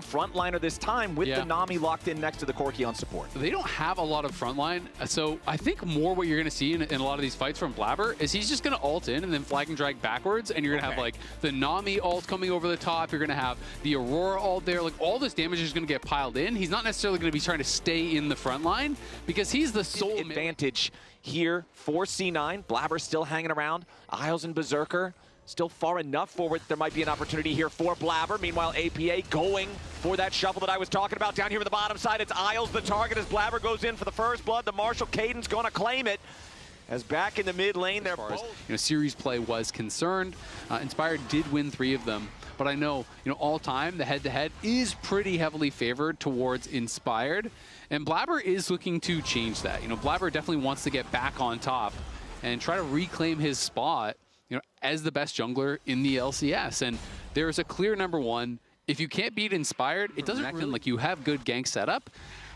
one frontliner this time with the Nami locked in next to the Corki on support. They don't have a lot of frontline, so I think more what you're going to see in a lot of these fights from Blabber is he's just going to ult in and then flag and drag backwards, and you're going to have like the Nami ult coming over the top, you're going to have the Aurora ult there, like all this damage is going to get piled in. He's not necessarily going to be trying to stay in the front line because he's the sole advantage here for C9. Blabber still hanging around. Isles and Berserker still far enough forward. There might be an opportunity here for Blabber. Meanwhile, APA going for that shuffle that I was talking about down here on the bottom side. It's Isles the target as Blabber goes in for the first blood. The Marshall Caden's going to claim it. As back in the mid lane, they're both. Series play was concerned. Inspired did win 3 of them, but I know, all time the head-to-head is pretty heavily favored towards Inspired, and Blabber is looking to change that. Blabber definitely wants to get back on top and try to reclaim his spot, as the best jungler in the LCS. And there is a clear #1. If you can't beat Inspired, it doesn't really like you have good gank setup.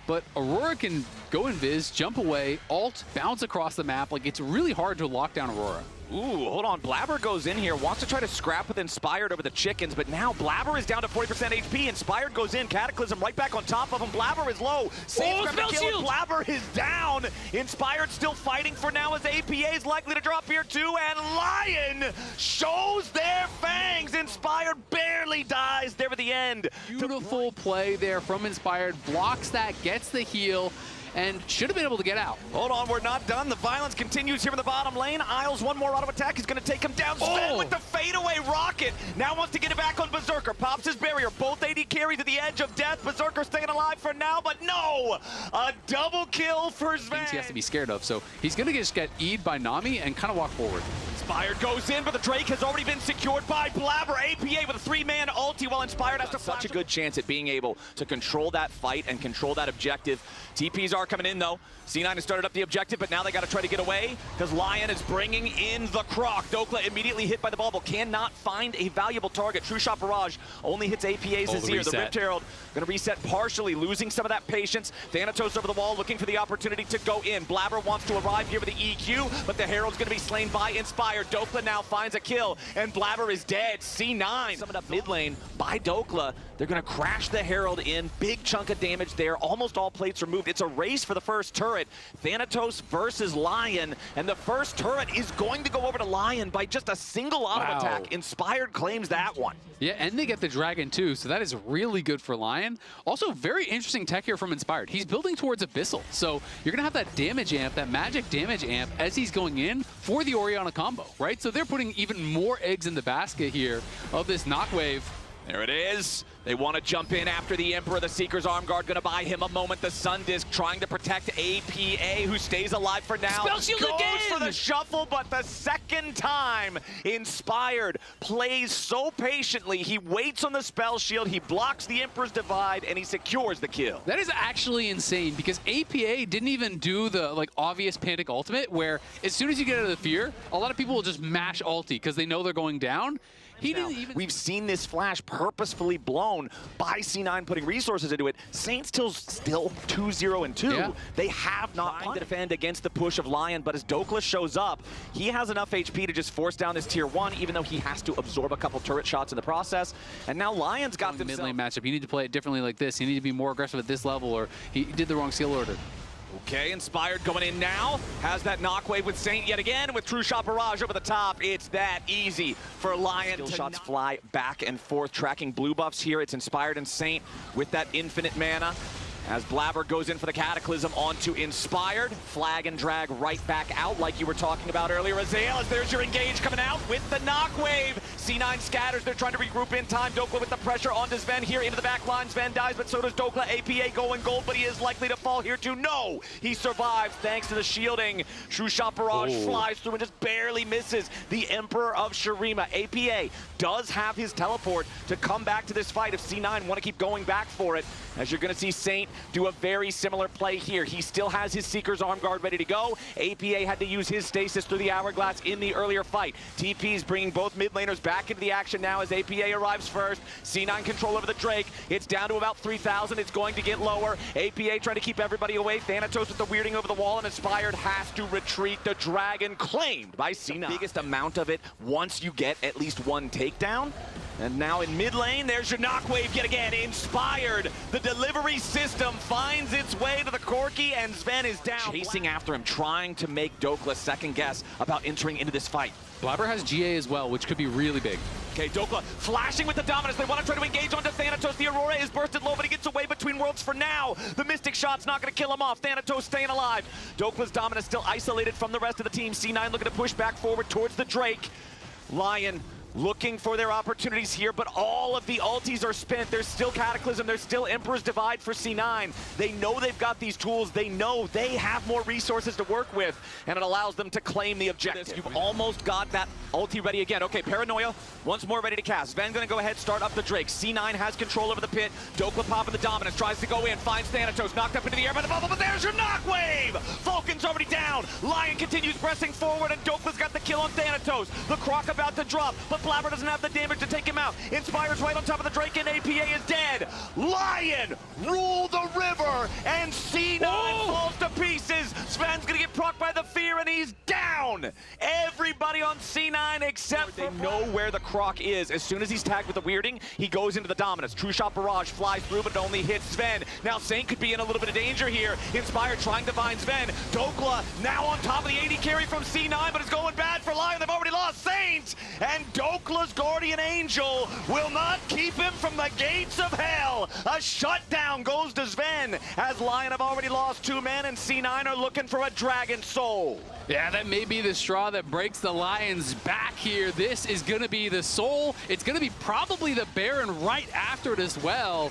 But Aurora can go invis, jump away, ult, bounce across the map. Like, it's really hard to lock down Aurora. Ooh, hold on. Blabber goes in here, wants to try to scrap with Inspired over the chickens, but now Blabber is down to 40% HP. Inspired goes in, Cataclysm right back on top of him. Blabber is low. Saves grab the kill, Blabber is down. Inspired still fighting for now as APA is likely to drop here too, and Lyon shows their fangs. Inspired barely dies there at the end. Beautiful play there from Inspired, blocks that, gets the heal, and should have been able to get out. Hold on, we're not done. The violence continues here in the bottom lane. Isles, one more auto attack. He's going to take him down. Sven with the fadeaway rocket. Now wants to get it back on Berserker. Pops his barrier. Both AD carries at the edge of death. Berserker staying alive for now, but no! A double kill for Sven. He has to be scared of, so he's going to just get E'd by Nami and kind of walk forward. Inspired goes in, but the Drake has already been secured by Blabber. APA with a 3-man ulti while Inspired has to flash. Such a good chance at being able to control that fight and control that objective. TPs are coming in though. C9 has started up the objective, but now they got to try to get away because Lyon is bringing in the Croc. Dokla immediately hit by the bubble, cannot find a valuable target. True Shot Barrage only hits APA's Azir. The Rift Herald going to reset partially, losing some of that patience. Thanatos over the wall looking for the opportunity to go in. Blabber wants to arrive here with the EQ, but the Herald's going to be slain by Inspired. Dokla now finds a kill, and Blabber is dead. C9 summoned up mid lane by Dokla. They're going to crash the Herald in. Big chunk of damage there. Almost all plates removed. It's a race for the first turret. Thanatos versus Lyon, and the first turret is going to go over to Lyon by just a single auto attack. Inspired claims that one. Yeah, and they get the Dragon too, so that is really good for Lyon. Also, very interesting tech here from Inspired. He's building towards Abyssal, so you're going to have that damage amp, that magic damage amp, as he's going in for the Orianna combo, right? So they're putting even more eggs in the basket here of this knockwave. There it is. They want to jump in after the Emperor. The Seeker's Arm Guard going to buy him a moment. The Sun Disc trying to protect APA, who stays alive for now. Spell shield goes again! For the shuffle, but the second time, Inspired plays so patiently. He waits on the spell shield, he blocks the Emperor's Divide, and he secures the kill. That is actually insane because APA didn't even do the obvious Panic ultimate, where as soon as you get out of the fear, a lot of people will just mash ulti because they know they're going down. He didn't even. We've seen this flash purposefully blown by C9 putting resources into it. Saints still 2-0-2. Yeah. They have not tried to defend against the push of Lyon, but as Dokla shows up, he has enough HP to just force down this tier 1, even though he has to absorb a couple turret shots in the process. And now Lyon's got the mid lane matchup. You need to play it differently like this. You need to be more aggressive at this level, or he did the wrong skill order. Okay, Inspired going in now. Has that knockwave with Saint yet again with True Shot Barrage over the top. It's that easy for Lyon. Skill shots fly back and forth, tracking blue buffs here. It's Inspired and Saint with that infinite mana. As Blabber goes in for the Cataclysm onto Inspired. Flag and drag right back out like you were talking about earlier. Azael, there's your engage coming out with the knockwave. C9 scatters, they're trying to regroup in time. Dokla with the pressure onto Sven here into the back line. Sven dies, but so does Dokla. APA going gold, but he is likely to fall here too. No, he survives thanks to the shielding. True Shot Barrage flies through and just barely misses the Emperor of Shurima. APA does have his teleport to come back to this fight if C9 want to keep going back for it. As you're going to see Saint do a very similar play here. He still has his Seeker's Arm Guard ready to go. APA had to use his stasis through the Hourglass in the earlier fight. TP's bringing both mid laners back into the action now as APA arrives first. C9 control over the Drake. It's down to about 3,000. It's going to get lower. APA trying to keep everybody away. Thanatos with the weirding over the wall, and Inspired has to retreat. The Dragon claimed by C9. The biggest amount of it once you get at least one takedown. And now in mid lane, there's your knockwave yet again. Inspired. The delivery system finds its way to the Corki, and Sven is down. Chasing after him, trying to make Dokla second guess about entering into this fight. Blabber has GA as well, which could be really big. Okay, Dokla flashing with the dominance. They want to try to engage onto Thanatos. The Aurora is bursted low, but he gets away between worlds for now. The Mystic shot's not going to kill him off. Thanatos staying alive. Dokla's dominance still isolated from the rest of the team. C9 looking to push back forward towards the Drake. Lyon looking for their opportunities here, but all of the ultis are spent. There's still Cataclysm. There's still Emperor's Divide for C9. They know they've got these tools. They know they have more resources to work with, and it allows them to claim the objective. You've almost got that ulti ready again. Okay, Paranoia once more ready to cast. Sven gonna go ahead, start up the Drake. C9 has control over the pit. Dokla popping the dominance, tries to go in, finds Thanatos, knocked up into the air by the bubble, but there's your knockwave! Falcon's already down. Lyon continues pressing forward, and Dokla's got the kill on Thanatos. The Croc about to drop, but Blabber doesn't have the damage to take him out. Inspired's right on top of the Drake, and APA is dead. Lyon rule the river, and C9 falls to pieces. Sven's gonna get procced by the fear, and he's down. Everybody on C9 except for... They know where the Croc is. As soon as he's tagged with the weirding, he goes into the dominance. True Shot Barrage flies through, but it only hits Sven. Now Saint could be in a little bit of danger here. Inspired trying to find Sven. Dokla now on top of the AD carry from C9, but it's going bad for Lyon. They've already lost Saint, and Dokla's Guardian Angel will not keep him from the gates of hell. A shutdown goes to Sven, as Lyon have already lost 2 men, and C9 are looking for a Dragon Soul. Yeah, that may be the straw that breaks the Lions' back here. This is going to be the Soul. It's going to be probably the Baron right after it as well,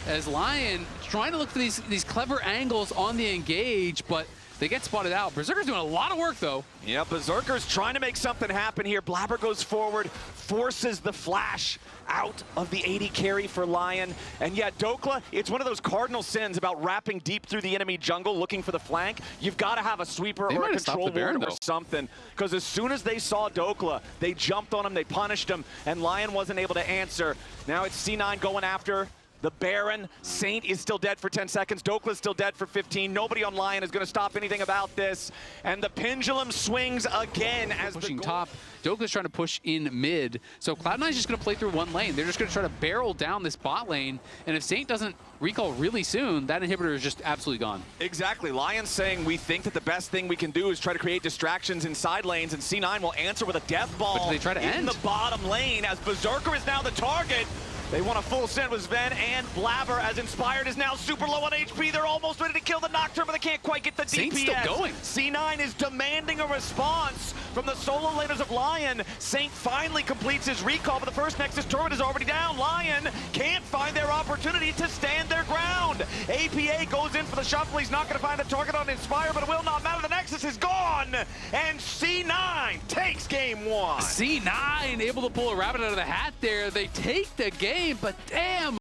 as Lyon trying to look for these clever angles on the engage, but they get spotted out. Berserker's doing a lot of work, though. Yeah, Berserker's trying to make something happen here. Blabber goes forward, forces the flash out of the AD carry for Lyon. And yeah, Dokla, it's one of those cardinal sins about wrapping deep through the enemy jungle looking for the flank. You've got to have a sweeper or a control ward or something. Because as soon as they saw Dokla, they jumped on him, they punished him, and Lyon wasn't able to answer. Now it's C9 going after the Baron. Saint is still dead for 10 seconds. Dokla's still dead for 15. Nobody on Lyon is going to stop anything about this. And the pendulum swings again as pushing top. Dokla's trying to push in mid. So Cloud9 is just going to play through one lane. They're just going to try to barrel down this bot lane. And if Saint doesn't recall really soon, that inhibitor is just absolutely gone. Exactly. Lyon's saying we think that the best thing we can do is try to create distractions in side lanes, and C9 will answer with a death ball but do they try to in the bottom lane, as Berserker is now the target. They want a full send with Sven and Blabber, as Inspired is now super low on HP. They're almost ready to kill the Nocturne, but they can't quite get the Saint's DPS. still going. C9 is demanding a response from the solo laners of Lyon. Saint finally completes his recall, but the first Nexus turret is already down. Lyon can't find their opportunity to stand their ground. APA goes in for the shuffle. He's not going to find the target on Inspire, but it will not matter. The Nexus is gone, and C9 takes game 1. C9 able to pull a rabbit out of the hat there. They take the game, but damn.